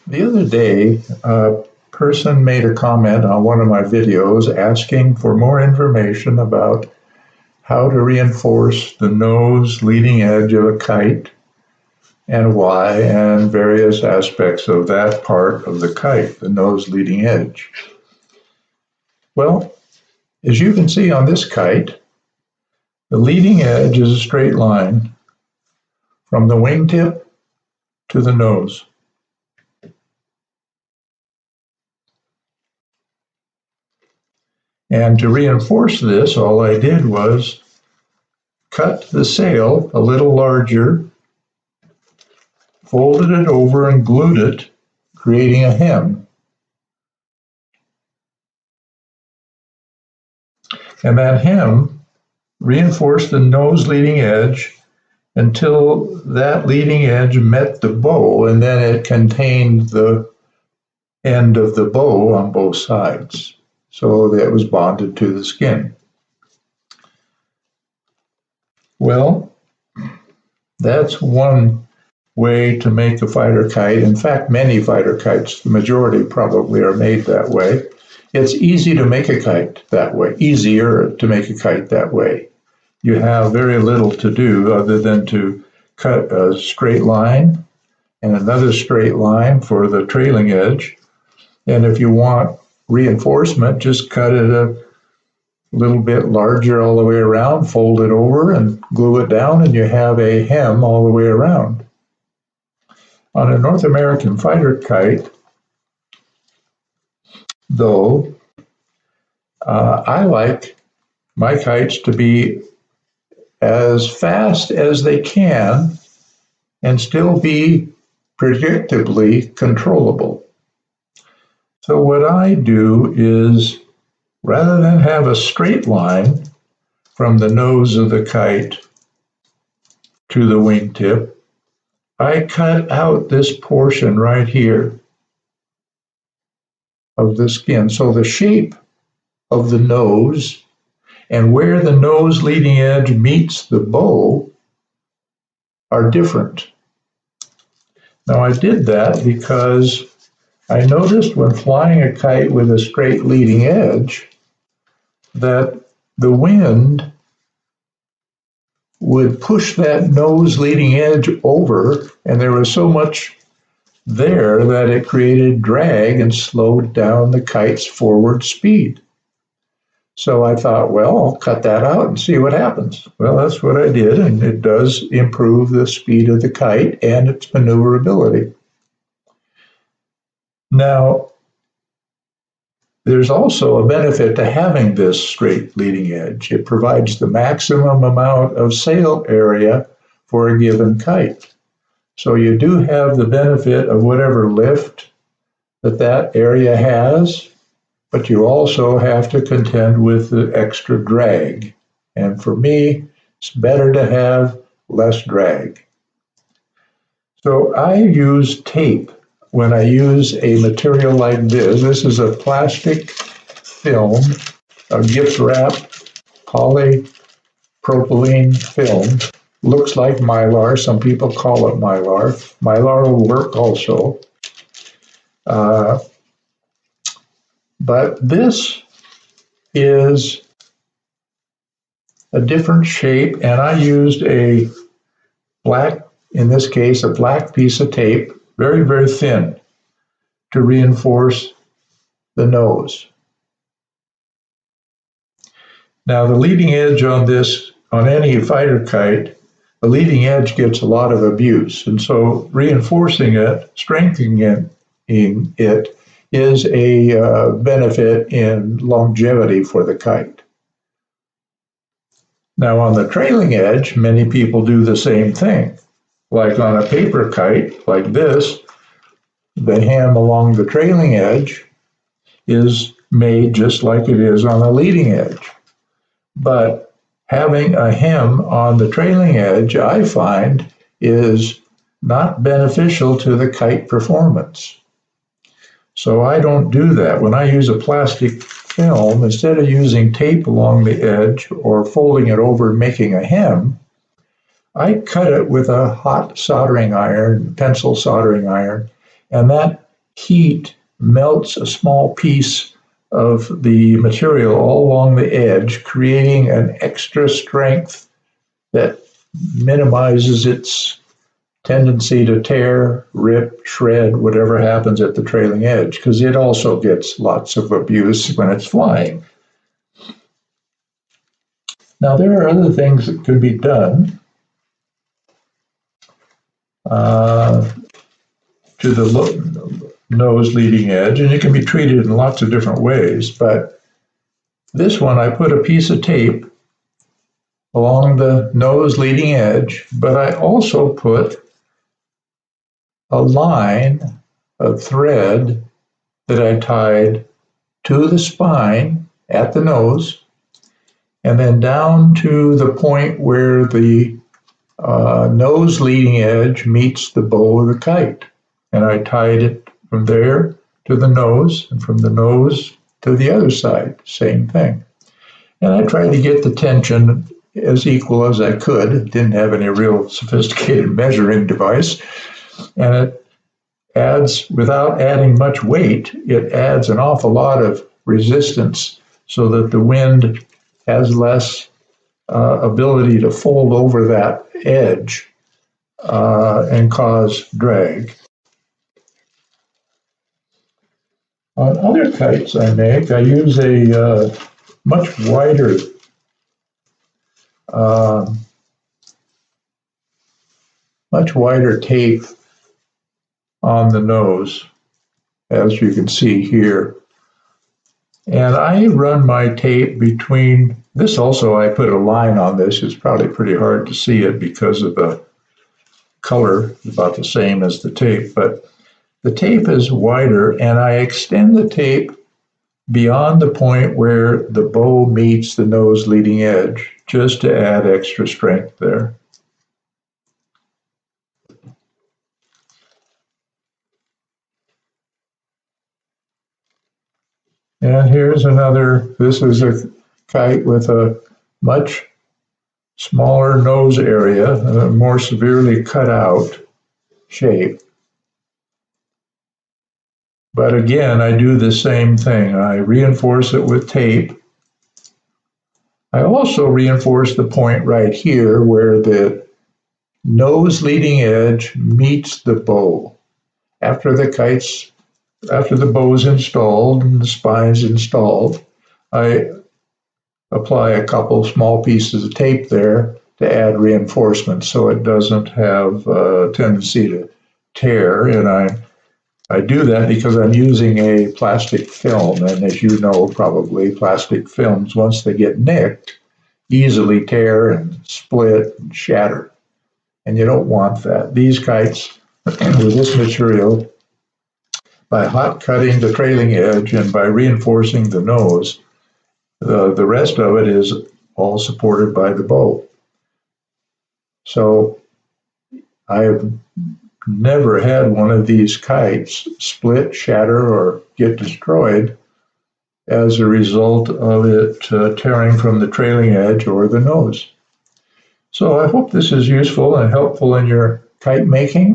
The other day, a person made a comment on one of my videos asking for more information about how to reinforce the nose leading edge of a kite and why, and various aspects of that part of the kite, the nose leading edge. Well, as you can see on this kite, the leading edge is a straight line from the wingtip to the nose. And to reinforce this, all I did was cut the sail a little larger, folded it over and glued it, creating a hem. And that hem reinforced the nose leading edge until that leading edge met the bow, and then it contained the end of the bow on both sides. So that was bonded to the skin. Well, that's one way to make a fighter kite. In fact, many fighter kites, the majority probably are made that way. It's easy to make a kite that way, easier to make a kite that way. You have very little to do other than to cut a straight line and another straight line for the trailing edge. And if you want reinforcement, just cut it a little bit larger all the way around, fold it over and glue it down, and you have a hem all the way around. On a North American fighter kite, though, I like my kites to be as fast as they can and still be predictably controllable. So what I do is, rather than have a straight line from the nose of the kite to the wingtip, I cut out this portion right here of the skin. So the shape of the nose and where the nose leading edge meets the bow are different. Now I did that because I noticed when flying a kite with a straight leading edge that the wind would push that nose leading edge over, and there was so much there that it created drag and slowed down the kite's forward speed. So I thought, well, I'll cut that out and see what happens. Well, that's what I did, and it does improve the speed of the kite and its maneuverability. Now, there's also a benefit to having this straight leading edge. It provides the maximum amount of sail area for a given kite. So you do have the benefit of whatever lift that area has, but you also have to contend with the extra drag. And for me, it's better to have less drag. So I use tape when I use a material like this. This is a plastic film, a gift wrap polypropylene film. Looks like Mylar. Some people call it Mylar. Mylar will work also. But this is a different shape, and I used a black, in this case, a black piece of tape, very, very thin, to reinforce the nose. Now, the leading edge on this, on any fighter kite, the leading edge gets a lot of abuse, and so reinforcing it, strengthening it is a benefit in longevity for the kite. Now, on the trailing edge, many people do the same thing. Like on a paper kite like this, the hem along the trailing edge is made just like it is on the leading edge. But having a hem on the trailing edge, I find, is not beneficial to the kite performance. So I don't do that. When I use a plastic film, instead of using tape along the edge or folding it over and making a hem, I cut it with a hot soldering iron, pencil soldering iron, and that heat melts a small piece of the material all along the edge, creating an extra strength that minimizes its tendency to tear, rip, shred, whatever happens at the trailing edge, because it also gets lots of abuse when it's flying. Now, there are other things that could be done to the nose leading edge, and it can be treated in lots of different ways. But this one, I put a piece of tape along the nose leading edge, but I also put a line, a thread that I tied to the spine at the nose, and then down to the point where the nose leading edge meets the bow of the kite. And I tied it from there to the nose, and from the nose to the other side, same thing. And I tried to get the tension as equal as I could. Didn't have any real sophisticated measuring device. And it adds, without adding much weight, it adds an awful lot of resistance so that the wind has less ability to fold over that edge and cause drag. On other kites I make, I use a much wider uh, much wider tape on the nose, as you can see here. And I run my tape between, this also I put a line on this. It's probably pretty hard to see it because of the color, about the same as the tape, but the tape is wider, and I extend the tape beyond the point where the bow meets the nose leading edge, just to add extra strength there. And here's another, this is a kite with a much smaller nose area, a more severely cut out shape. But again, I do the same thing. I reinforce it with tape. I also reinforce the point right here where the nose leading edge meets the bow. After the bow is installed and the spine's installed, I apply a couple small pieces of tape there to add reinforcement so it doesn't have a tendency to tear. And I do that because I'm using a plastic film, and as you know, probably plastic films, once they get nicked, easily tear and split and shatter. And you don't want that. These kites with this material, by hot cutting the trailing edge and by reinforcing the nose, the rest of it is all supported by the bow. So I've never had one of these kites split, shatter, or get destroyed as a result of it tearing from the trailing edge or the nose. So I hope this is useful and helpful in your kite making.